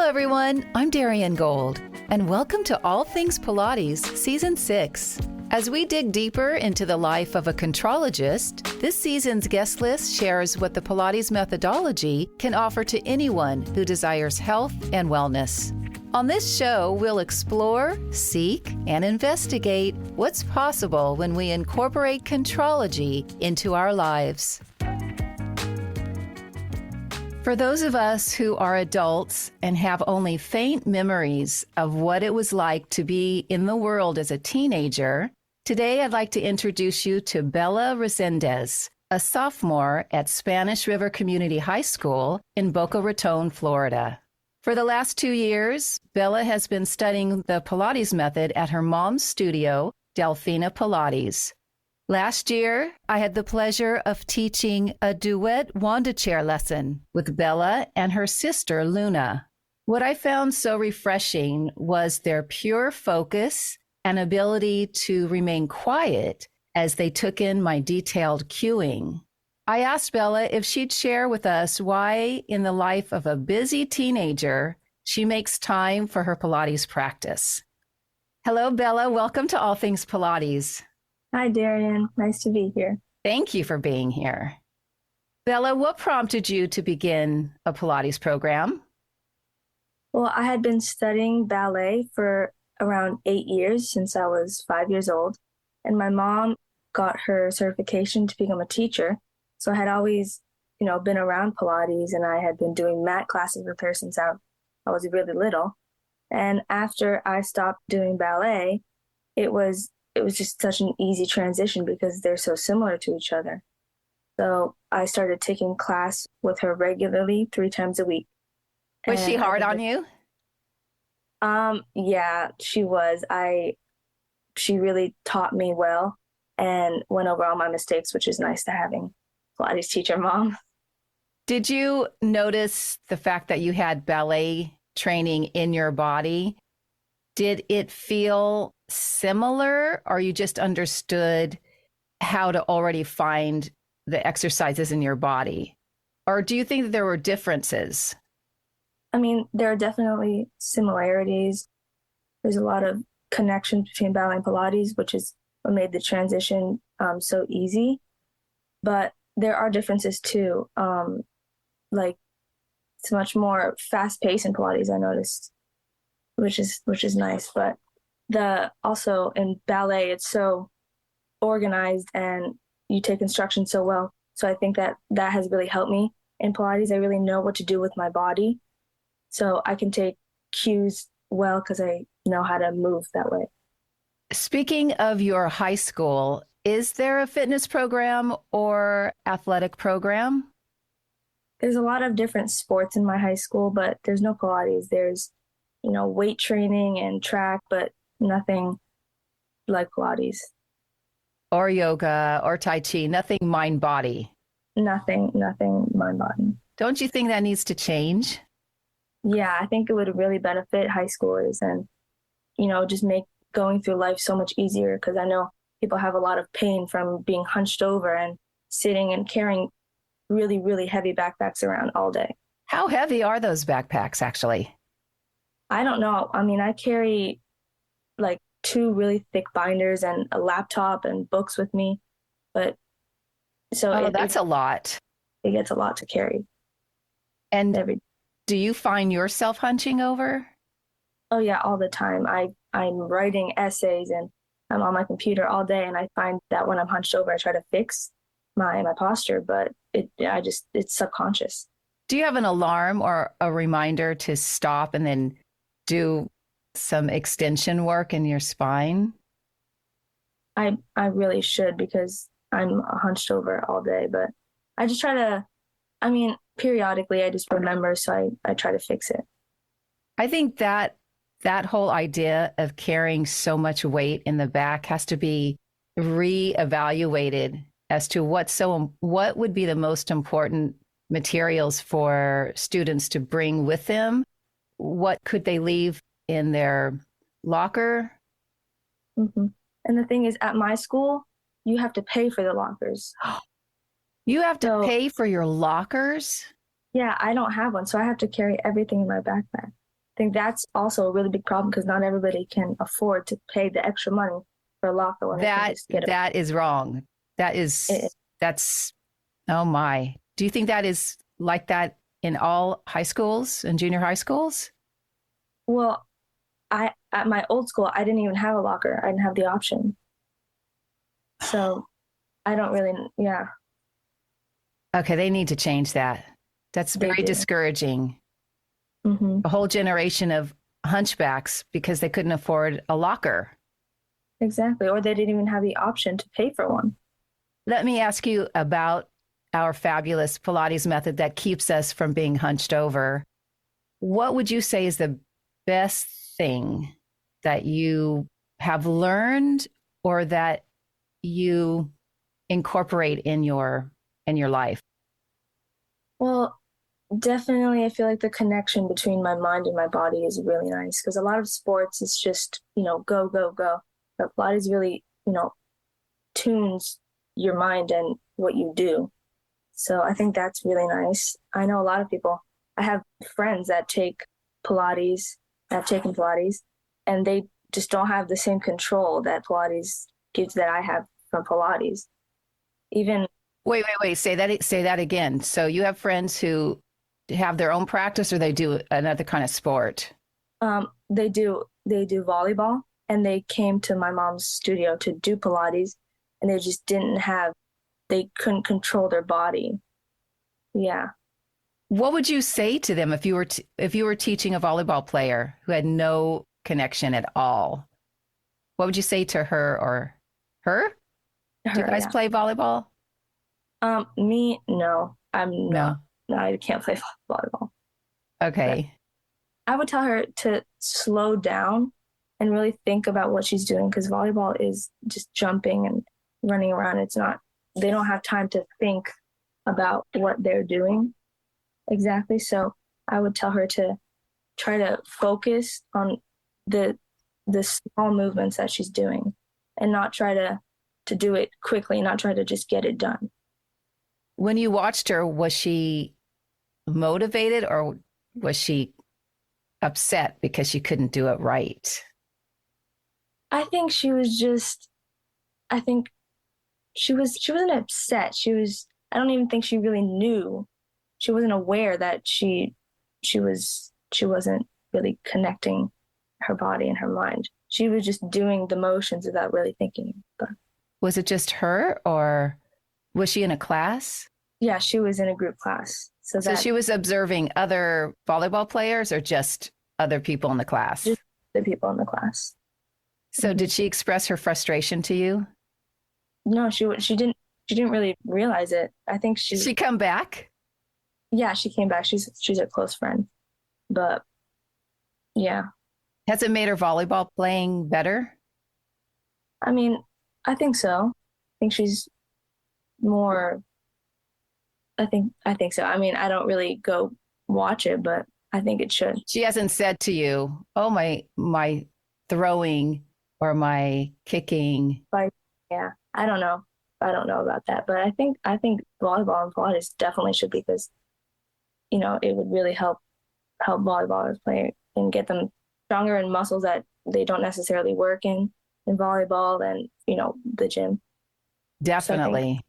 everyone. I'm Darian Gold, and welcome to All Things Pilates Season 6. As we dig deeper into the life of a contrologist, this season's guest list shares what the Pilates methodology can offer to anyone who desires health and wellness. On this show, we'll explore, seek, and investigate what's possible when we incorporate contrology into our lives. For those of us who are adults and have only faint memories of what it was like to be in the world as a teenager, today I'd like to introduce you to Bela Resendes, a sophomore at Spanish River Community High School in Boca Raton, Florida. For the last 2 years, Bela has been studying the Pilates method at her mom's studio, Delfina Pilates. Last year, I had the pleasure of teaching a duet Wunda chair lesson with Bela and her sister, Luna. What I found so refreshing was their pure focus and ability to remain quiet as they took in my detailed cueing. I asked Bela if she'd share with us why, in the life of a busy teenager, she makes time for her Pilates practice. Hello, Bela. Welcome to All Things Pilates. Hi, Darian. Nice to be here. Thank you for being here. Bela, what prompted you to begin a Pilates program? Well, I had been studying ballet for around 8 years since I was 5 years old, and my mom got her certification to become a teacher. So I had always, been around Pilates, and I had been doing mat classes with her since I was really little. And after I stopped doing ballet, it was just such an easy transition because they're so similar to each other. So I started taking class with her regularly 3 times a week. Was she hard on you? Yeah, she was. She really taught me well and went over all my mistakes, which is nice to having Pilates teacher mom. Did you notice the fact that you had ballet training in your body? Did it feel similar, or you just understood how to already find the exercises in your body? Or do you think that there were differences? I mean, there are definitely similarities. There's a lot of connections between ballet and Pilates, which is what made the transition so easy. But there are differences too. Like it's much more fast-paced in Pilates, I noticed, which is nice. But also in ballet, it's so organized and you take instructions so well. So I think that has really helped me in Pilates. I really know what to do with my body. So I can take cues well because I know how to move that way. Speaking of your high school, is there a fitness program or athletic program? There's a lot of different sports in my high school, but there's no Pilates. There's, weight training and track, but nothing like Pilates. Or yoga or Tai Chi, nothing mind-body? Nothing mind-body. Don't you think that needs to change? Yeah, I think it would really benefit high schoolers and, just make going through life so much easier because I know people have a lot of pain from being hunched over and sitting and carrying really, really heavy backpacks around all day. How heavy are those backpacks, actually? I don't know. I mean, I carry like 2 really thick binders and a laptop and books with me. But so that's a lot. It gets a lot to carry. And do you find yourself hunching over? Oh, yeah, all the time. I'm writing essays and I'm on my computer all day. And I find that when I'm hunched over, I try to fix my posture, but it's subconscious. Do you have an alarm or a reminder to stop and then do some extension work in your spine? I really should because I'm hunched over all day, but I just try to, periodically I just remember, so I try to fix it. I think that whole idea of carrying so much weight in the back has to be reevaluated as to what would be the most important materials for students to bring with them. What could they leave in their locker? Mm-hmm. And the thing is, at my school, you have to pay for the lockers. You have to pay for your lockers? Yeah, I don't have one, so I have to carry everything in my backpack. think that's also a really big problem because not everybody can afford to pay the extra money for a locker when they can just get it. That is wrong. That's, oh my. Do you think that is like that in all high schools and junior high schools? Well, at my old school, I didn't even have a locker. I didn't have the option. So I don't really, yeah. Okay, they need to change that. That's very discouraging. Mm-hmm. A whole generation of hunchbacks because they couldn't afford a locker. Exactly. Or they didn't even have the option to pay for one. Let me ask you about our fabulous Pilates method that keeps us from being hunched over. What would you say is the best thing that you have learned or that you incorporate in your life? Well, definitely, I feel like the connection between my mind and my body is really nice because a lot of sports is just, go, go, go. But Pilates really, tunes your mind and what you do. So I think that's really nice. I know a lot of people, I have friends that take Pilates, have taken Pilates, and they just don't have the same control that Pilates gives that I have from Pilates. Even Wait. Say that again. So you have friends who have their own practice or they do another kind of sport? they do volleyball, and they came to my mom's studio to do Pilates, and they couldn't control their body. Yeah. What would you say to them if you were teaching a volleyball player who had no connection at all? What would you say to her or her? Do you guys play volleyball? Me, no. I'm No. No, I can't play volleyball. Okay. But I would tell her to slow down and really think about what she's doing because volleyball is just jumping and running around. They don't have time to think about what they're doing exactly. So I would tell her to try to focus on the small movements that she's doing and not try to do it quickly, not try to just get it done. When you watched her, was she motivated or was she upset because she couldn't do it right? I think she was just, I think she wasn't upset. I don't even think she really knew. She wasn't aware that she wasn't really connecting her body and her mind. She was just doing the motions without really thinking. But was it just her or was she in a class? Yeah, she was in a group class. So she was observing other volleyball players or just other people in the class? Just the people in the class. So did she express her frustration to you? No, she didn't really realize it. I think Did she come back? Yeah, she came back. She's a close friend. But yeah. Has it made her volleyball playing better? I mean, I think so. I think she's more I think so. I mean, I don't really go watch it, but I think it should. She hasn't said to you, "Oh, my throwing or my kicking." Like, yeah, I don't know. I don't know about that, but I think volleyball and Pilates definitely should because, it would really help volleyballers play and get them stronger in muscles that they don't necessarily work in volleyball and the gym. Definitely.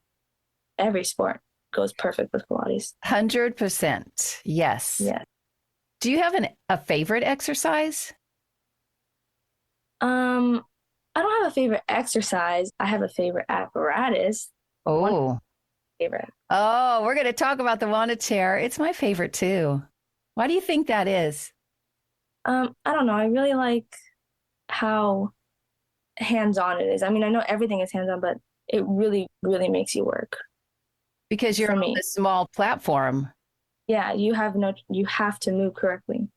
So every sport goes perfect with Pilates. 100%. Yes. Yeah. Do you have a favorite exercise? I don't have a favorite exercise. I have a favorite apparatus. Oh. Favorite. Oh, we're going to talk about the Wunda chair. It's my favorite too. Why do you think that is? I don't know. I really like how hands-on it is. I mean, I know everything is hands-on, but it really, really makes you work. Because you're on a small platform. Yeah, you have to move correctly.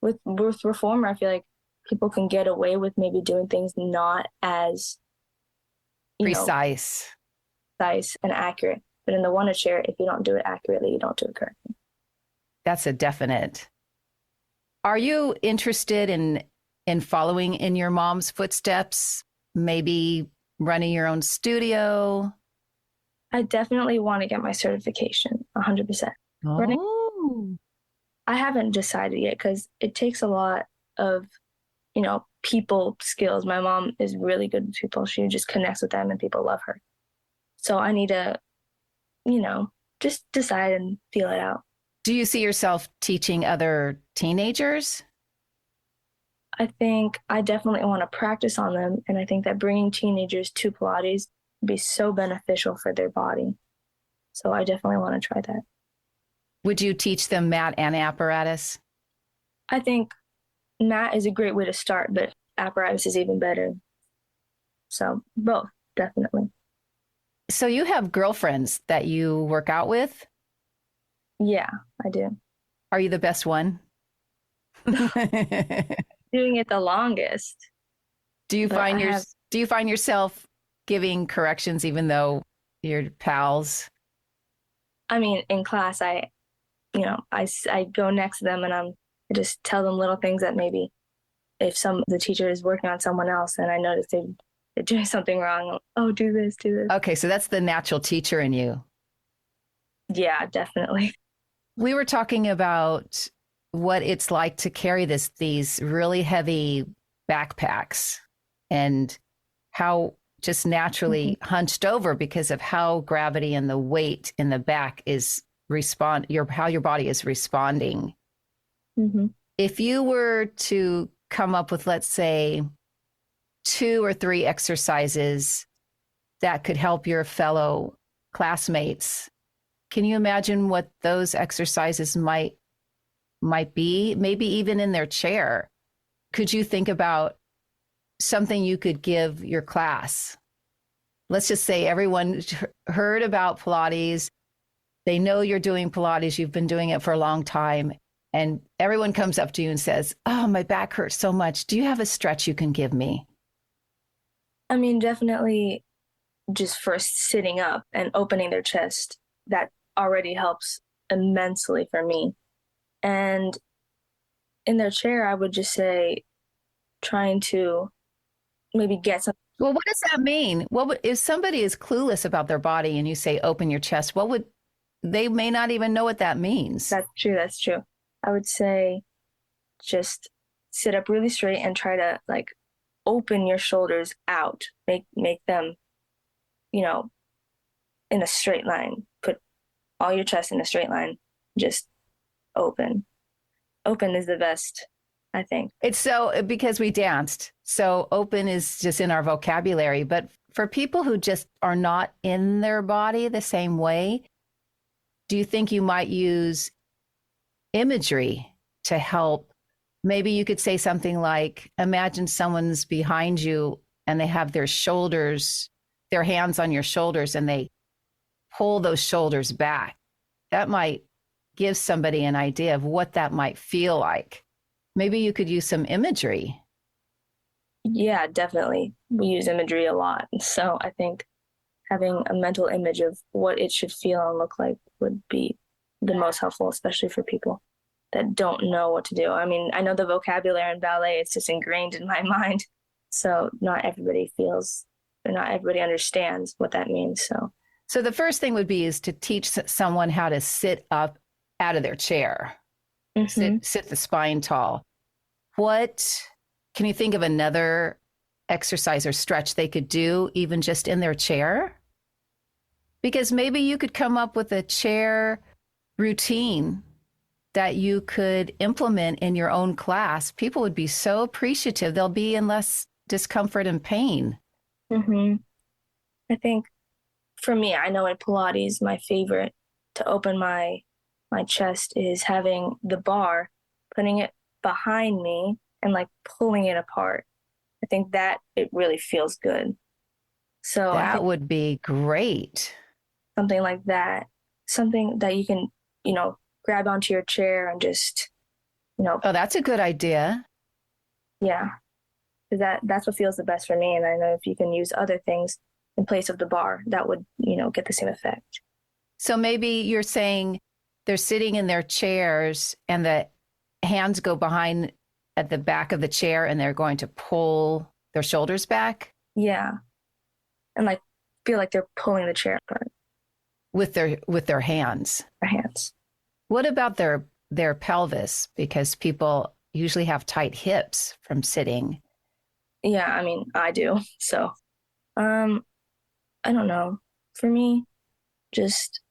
With reformer, I feel like people can get away with maybe doing things not as precise and accurate. But in the Wunda chair, if you don't do it accurately, you don't do it correctly. That's a definite. Are you interested in following in your mom's footsteps? Maybe running your own studio? I definitely want to get my certification, 100%. Oh. I haven't decided yet because it takes a lot of, people skills. My mom is really good with people. She just connects with them and people love her. So I need to, you know, just decide and feel it out. Do you see yourself teaching other teenagers? I think I definitely want to practice on them. And I think that bringing teenagers to Pilates would be so beneficial for their body. So I definitely want to try that. Would you teach them mat and apparatus? I think mat is a great way to start, but apparatus is even better. So both, definitely. So you have girlfriends that you work out with? Yeah, I do. Are you the best one? Doing it the longest. Do you find yourself giving corrections even though you're pals? I mean, in class, I go next to them and I just tell them little things that maybe if the teacher is working on someone else and I notice they're doing something wrong, oh, do this, do this. Okay, so that's the natural teacher in you. Yeah, definitely. We were talking about what it's like to carry these really heavy backpacks and how just naturally hunched over because of how gravity and the weight in the back is how your body is responding. Mm-hmm. If you were to come up with, let's say, 2 or 3 exercises that could help your fellow classmates, can you imagine what those exercises might be? Maybe even in their chair. Could you think about something you could give your class? Let's just say everyone heard about Pilates. They know you're doing Pilates. You've been doing it for a long time. And everyone comes up to you and says, oh, my back hurts so much. Do you have a stretch you can give me? I mean, definitely just first sitting up and opening their chest. That already helps immensely for me. And in their chair, I would just say trying to maybe get some. Well, what does that mean? If somebody is clueless about their body and you say, open your chest, they may not even know what that means. That's true. That's true. I would say just sit up really straight and try to open your shoulders out, make them, in a straight line. Put all your chest in a straight line. Just open. Open is the best, I think. It's so because we danced. So open is just in our vocabulary. But for people who just are not in their body the same way, do you think you might use imagery to help? Maybe you could say something like, imagine someone's behind you and they have their hands on your shoulders and they pull those shoulders back. That might give somebody an idea of what that might feel like. Maybe you could use some imagery. Yeah, definitely. We use imagery a lot. So I think having a mental image of what it should feel and look like would be the most helpful, especially for people that don't know what to do. I mean, I know the vocabulary in ballet, it's just ingrained in my mind. So not everybody understands what that means. So the first thing would be is to teach someone how to sit up out of their chair, sit the spine tall. What can you think of another exercise or stretch they could do even just in their chair? Because maybe you could come up with a chair routine that you could implement in your own class. People would be so appreciative. They'll be in less discomfort and pain. Mm-hmm. I think for me, I know in Pilates, my favorite to open my chest is having the bar, putting it behind me and pulling it apart. I think that it really feels good. So that would be great. Something like that. Something that you can, grab onto your chair and just, Oh, that's a good idea. Yeah. Because that's what feels the best for me. And I know if you can use other things in place of the bar, that would, get the same effect. So maybe you're saying they're sitting in their chairs and the hands go behind at the back of the chair and they're going to pull their shoulders back? Yeah. And feel like they're pulling the chair apart. With their hands. Their hands. What about their their pelvis because people usually have tight hips from sitting. Yeah, I mean, I do. So, I don't know. For me, just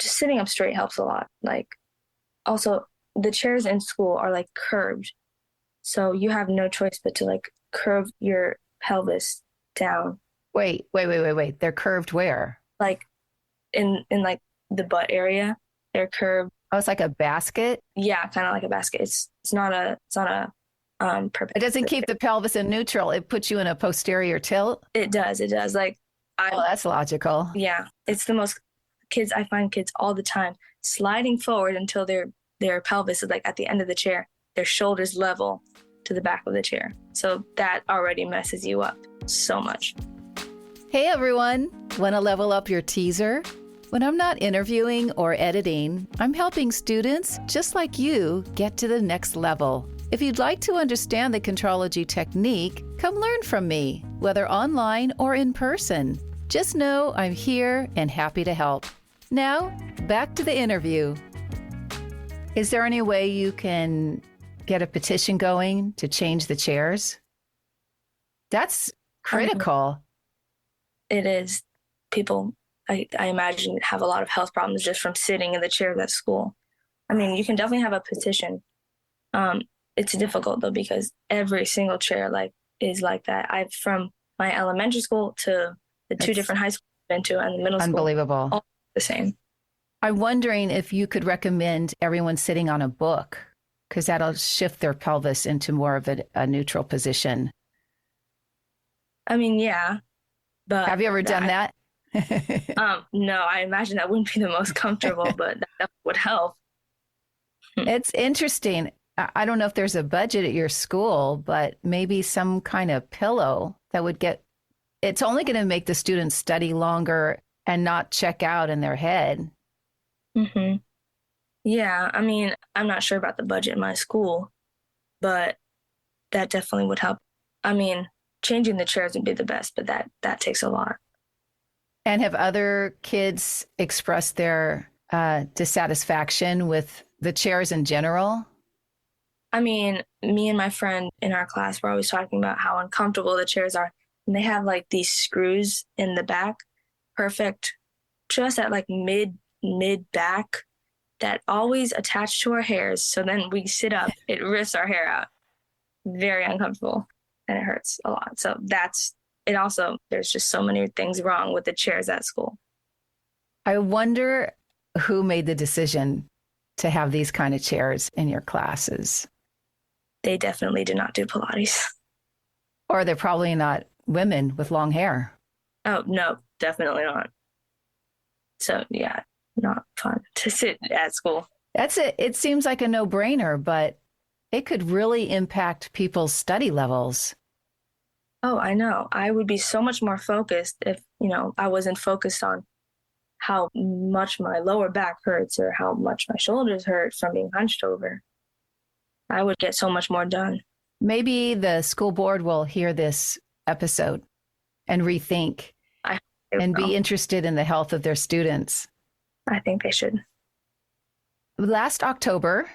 sitting up straight helps a lot. Like, also, the chairs in school are like curved. So you have no choice but to like curve your pelvis down. Wait. They're curved where? Like in like the butt area, they're curved. Oh, it's like a basket. Yeah, kind of like a basket. It's not a It doesn't perpendicular. keep the pelvis in neutral. It puts you in a posterior tilt. It does. It does. Like Oh, that's logical. yeah, it's the most kids I find kids all the time sliding forward until their pelvis is like at the end of the chair, their shoulders level to the back of the chair. So that already messes you up so much. Hey everyone, want to level up your teaser? When I'm not interviewing or editing, I'm helping students just like you get to the next level. If you'd like to understand the Contrology technique, come learn from me, whether online or in person. Just know I'm here and happy to help. Now, back to the interview. Is there any way you can get a petition going to change the chairs? That's critical. It is. People, I imagine, have a lot of health problems just from sitting in the chairs at school. I mean, you can definitely have a petition. It's difficult though because every single chair is like that. I've from my elementary school to the two different high schools I've been to and the middle school. Unbelievable. All the same. I'm wondering if you could recommend everyone sitting on a book because that'll shift their pelvis into more of a neutral position. I mean, yeah, but have you ever done that? No, I imagine that wouldn't be the most comfortable, but that would help. It's interesting. I don't know if there's a budget at your school, but maybe some kind of pillow that would it's only going to make the students study longer and not check out in their head. Mm-hmm. Yeah, I mean, I'm not sure about the budget in my school, but that definitely would help. I mean, changing the chairs would be the best, but that takes a lot. And have other kids expressed their dissatisfaction with the chairs in general? I mean, me and my friend in our class were always talking about how uncomfortable the chairs are. And they have like these screws in the back, perfect, just at like mid back that always attach to our hairs. So then we sit up, it rips our hair out. Very uncomfortable and it hurts a lot. So it also, there's just so many things wrong with the chairs at school. I wonder who made the decision to have these kind of chairs in your classes. They definitely did not do Pilates. Or they're probably not women with long hair. Oh, no, definitely not. So yeah, not fun to sit at school. That's it. It seems like a no-brainer, but it could really impact people's study levels. Oh, I know. I would be so much more focused if, I wasn't focused on how much my lower back hurts or how much my shoulders hurt from being hunched over. I would get so much more done. Maybe the school board will hear this episode and rethink and be interested in the health of their students. I think they should. Last October,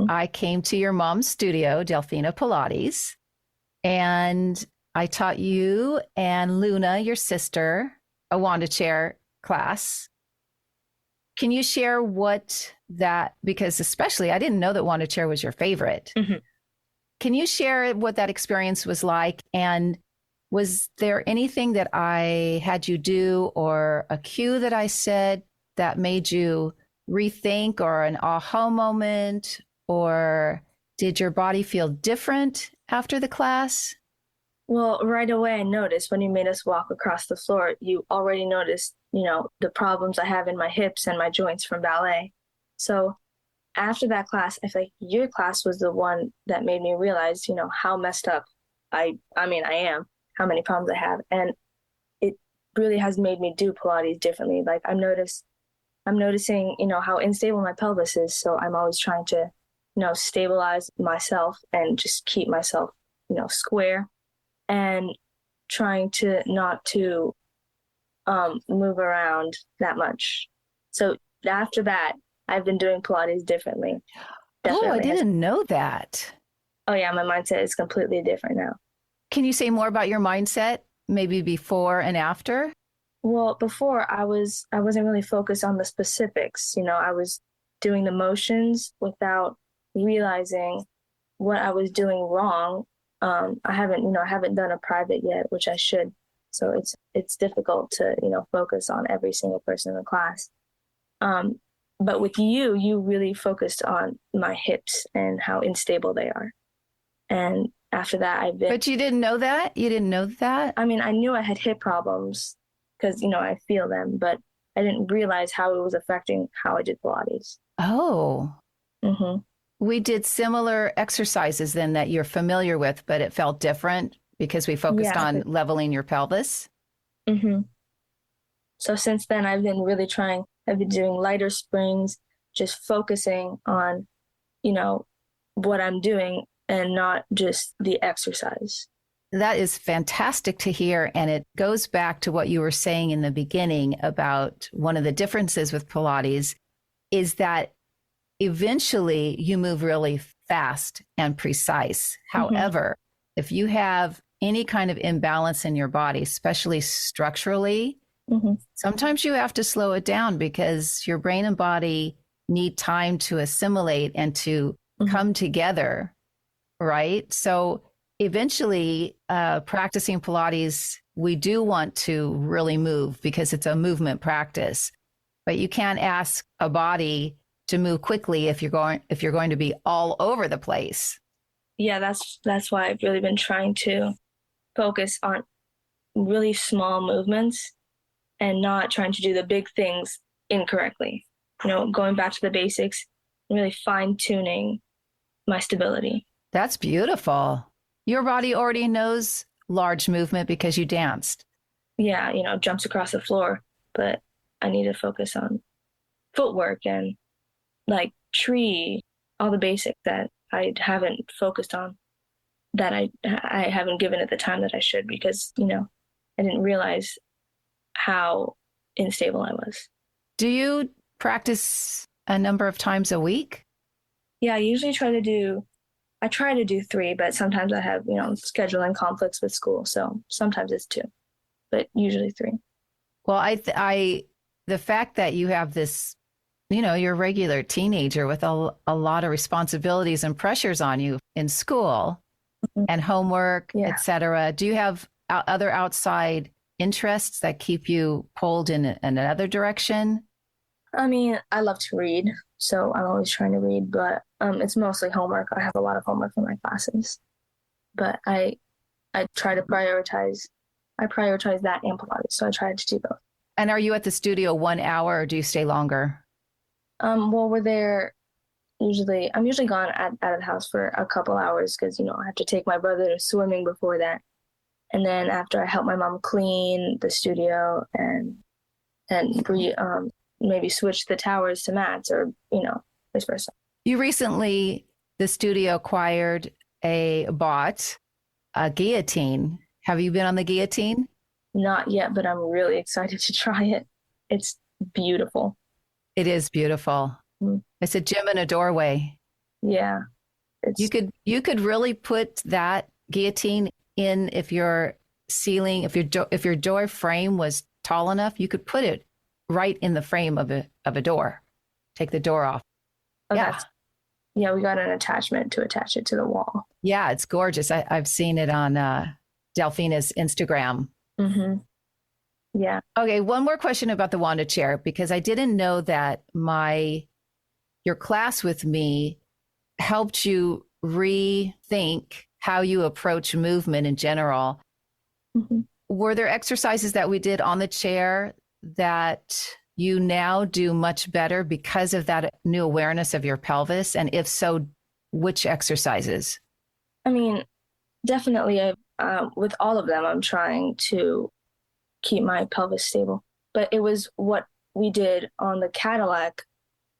I came to your mom's studio, Delfina Pilates, and I taught you and Luna, your sister, a Wunda chair class. Can you share because especially I didn't know that Wunda chair was your favorite. Mm-hmm. Can you share what that experience was like? And was there anything that I had you do or a cue that I said that made you rethink or an aha moment? Or did your body feel different after the class? Well, right away I noticed when you made us walk across the floor, you already noticed, the problems I have in my hips and my joints from ballet. So after that class, I feel like your class was the one that made me realize, how messed up I am, how many problems I have. And it really has made me do Pilates differently. Like I'm noticing, how unstable my pelvis is. So I'm always trying to, stabilize myself and just keep myself, square and trying to not to move around that much. So after that, I've been doing Pilates differently. Oh, I Definitely has. didn't know that. Oh yeah, my mindset is completely different now. Can you say more about your mindset, maybe before and after? Well, before I wasn't really focused on the specifics. I was doing the motions without realizing what I was doing wrong. I haven't done a private yet, which I should. So it's difficult to, focus on every single person in the class. Um, but with you really focused on my hips and how unstable they are. And after that, But you didn't know that? You didn't know that? I mean, I knew I had hip problems because, I feel them, but I didn't realize how it was affecting how I did Pilates. Oh, Mm-hmm. we did similar exercises then that you're familiar with, but it felt different because we focused Yeah. on leveling your pelvis. Mm-hmm. So since then, I've been doing lighter springs, just focusing on, what I'm doing and not just the exercise. That is fantastic to hear. And it goes back to what you were saying in the beginning about one of the differences with Pilates is that eventually you move really fast and precise. Mm-hmm. However, if you have any kind of imbalance in your body, especially structurally, Mm-hmm. sometimes you have to slow it down because your brain and body need time to assimilate and to come together, right? So eventually, practicing Pilates, we do want to really move because it's a movement practice, but you can't ask a body to move quickly if you're going to be all over the place. Yeah, that's why I've really been trying to focus on really small movements and not trying to do the big things incorrectly. Going back to the basics and really fine tuning my stability. That's beautiful. Your body already knows large movement because you danced. Yeah, jumps across the floor, but I need to focus on footwork and like tree, all the basics that I haven't focused on, that I haven't given it the time that I should because, I didn't realize how unstable I was. Do you practice a number of times a week? Yeah, I try to do 3, but sometimes I have, scheduling conflicts with school. So sometimes it's 2, but usually 3. Well, the fact that you have this, you're a regular teenager with a lot of responsibilities and pressures on you in school and homework, Yeah. etc. Do you have other outside interests that keep you pulled in another direction? I mean, I love to read, so I'm always trying to read, but it's mostly homework. I have a lot of homework in my classes, but I try to prioritize. I prioritize that and Pilates, so I try to do both. And are you at the studio 1 hour or do you stay longer? Well, we're there usually. I'm usually gone out of the house for a couple hours because I have to take my brother to swimming before that, and then after I help my mom clean the studio and maybe switch the towers to mats or vice versa. You recently, the studio bought a guillotine. Have you been on the guillotine? Not yet, but I'm really excited to try it. It's beautiful. It is beautiful. Mm. It's a gym in a doorway. Yeah. You could really put that guillotine in if your ceiling, if your door frame was tall enough, you could put it right in the frame of a door. Take the door off. Oh, yeah. Yeah, we got an attachment to attach it to the wall. Yeah, it's gorgeous. I've seen it on Delfina's Instagram. Mm-hmm. Yeah. Okay, one more question about the Wunda chair, because I didn't know that your class with me helped you rethink how you approach movement in general. Mm-hmm. Were there exercises that we did on the chair that you now do much better because of that new awareness of your pelvis? And if so, which exercises? I mean, definitely with all of them, I'm trying to keep my pelvis stable. But it was what we did on the Cadillac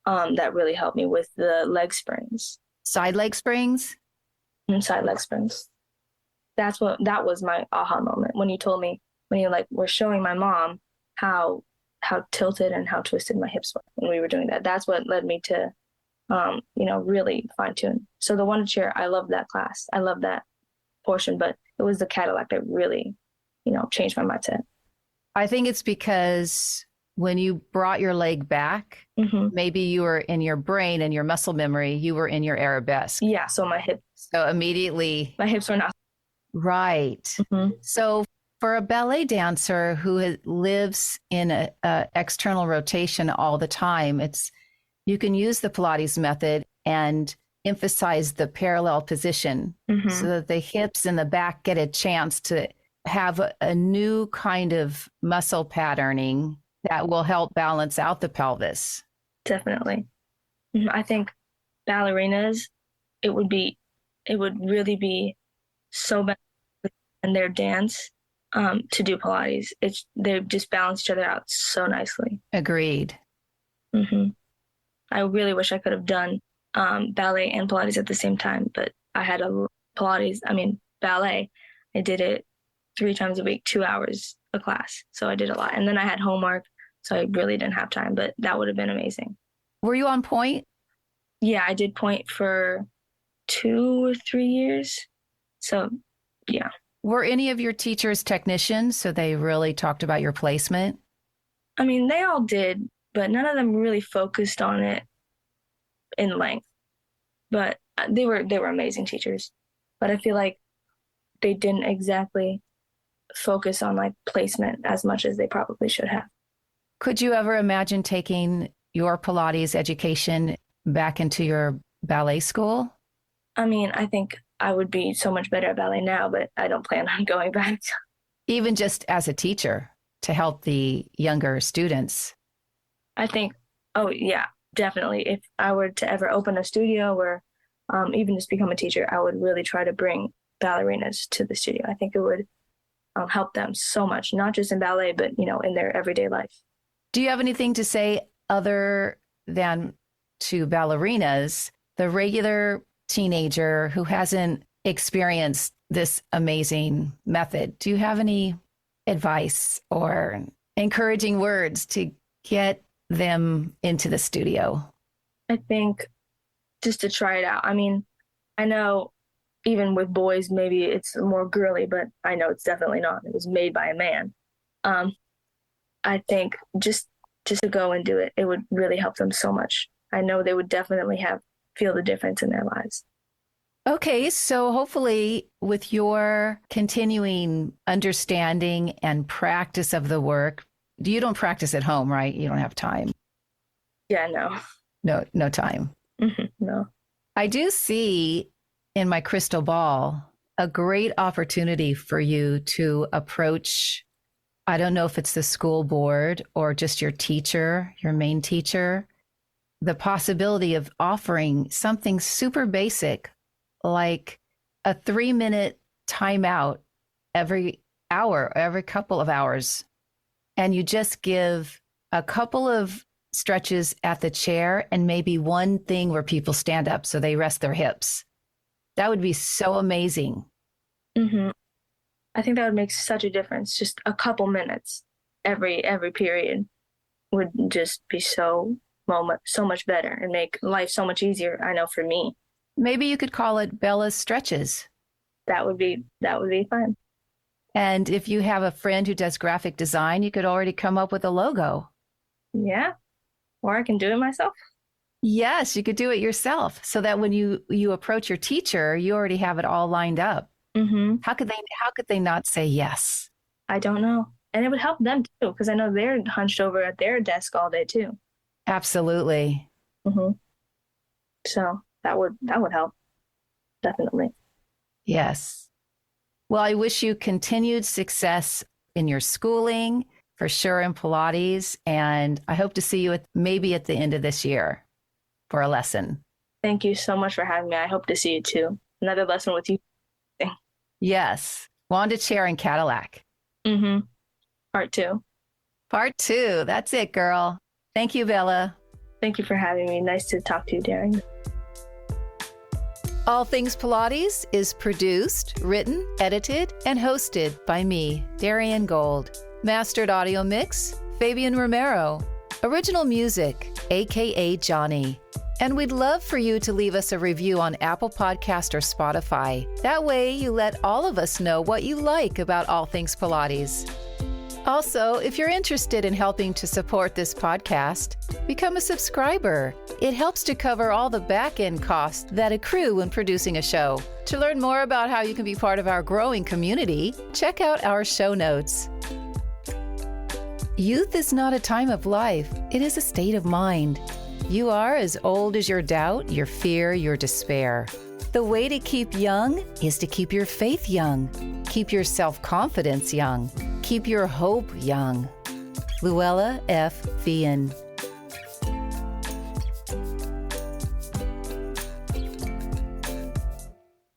that really helped me with the leg springs. Side leg springs? Side leg springs. That was my aha moment when you told me, when you were showing my mom how how tilted and how twisted my hips were when we were doing that. That's what led me to, really fine tune. So the Wunda chair, I love that class. I love that portion, but it was the Cadillac that really, changed my mindset. I think it's because when you brought your leg back, maybe you were in your brain and your muscle memory, you were in your arabesque. Yeah. So my hips. So immediately. My hips were not. Right. So for a ballet dancer who lives in a external rotation all the time, you can use the Pilates method and emphasize the parallel position so that the hips and the back get a chance to have a new kind of muscle patterning that will help balance out the pelvis. Definitely. I think ballerinas, it would really be so bad in their dance to do Pilates. They just balance each other out so nicely. Agreed. I really wish I could have done ballet and Pilates at the same time, but I had ballet. I did it 3 times a week, 2 hours a class. So I did a lot. And then I had homework, so I really didn't have time, but that would have been amazing. Were you on point? Yeah, I did point for 2 or 3 years. So, yeah. Were any of your teachers technicians, so they really talked about your placement? I mean, they all did, but none of them really focused on it in length. But they were amazing teachers. But I feel like they didn't exactly focus on like placement as much as they probably should have. Could you ever imagine taking your Pilates education back into your ballet school? I mean, I think I would be so much better at ballet now, but I don't plan on going back. Even just as a teacher to help the younger students? I think, oh yeah, definitely. If I were to ever open a studio or even just become a teacher, I would really try to bring ballerinas to the studio. I think it would help them so much, not just in ballet, but, in their everyday life. Do you have anything to say other than to ballerinas, the regular teenager who hasn't experienced this amazing method? Do you have any advice or encouraging words to get them into the studio? I think just to try it out. I mean, I know even with boys, maybe it's more girly, but I know it's definitely not. It was made by a man. I think just to go and do it, it would really help them so much. I know they would definitely feel the difference in their lives. Okay, so hopefully with your continuing understanding and practice of the work, you don't practice at home, right? You don't have time. Yeah, no. No time. No. I do see in my crystal ball a great opportunity for you to approach, I don't know if it's the school board or just your teacher, your main teacher, the possibility of offering something super basic like a 3-minute timeout every hour, every couple of hours. And you just give a couple of stretches at the chair and maybe one thing where people stand up so they rest their hips. That would be so amazing. I think that would make such a difference. Just a couple minutes every period would just be so much better and make life so much easier. I know for me. Maybe you could call it Bella's Stretches. That would be fun. And if you have a friend who does graphic design, you could already come up with a logo. Yeah. Or I can do it myself. Yes, you could do it yourself so that when you approach your teacher, you already have it all lined up. How could they not say yes? I don't know. And it would help them too, because I know they're hunched over at their desk all day too. Absolutely. So that would help. Definitely. Yes. Well, I wish you continued success in your schooling, for sure in Pilates, and I hope to see you maybe at the end of this year for a lesson. Thank you so much for having me. I hope to see you too. Another lesson with you. Yes. Wanda chair and Cadillac. Part 2. Part 2. That's it, girl. Thank you, Bella. Thank you for having me. Nice to talk to you, Darren. All Things Pilates is produced, written, edited, and hosted by me, Darian Gold. Mastered audio mix Fabian Romero. Original music, aka Johnny. And we'd love for you to leave us a review on Apple Podcast or Spotify. That way you let all of us know what you like about all things Pilates. Also, if you're interested in helping to support this podcast, become a subscriber. It helps to cover all the back-end costs that accrue when producing a show. To learn more about how you can be part of our growing community, check out our show notes. Youth is not a time of life, it is a state of mind. You are as old as your doubt, your fear, your despair. The way to keep young is to keep your faith young, keep your self-confidence young, keep your hope young. Luella F. Fian.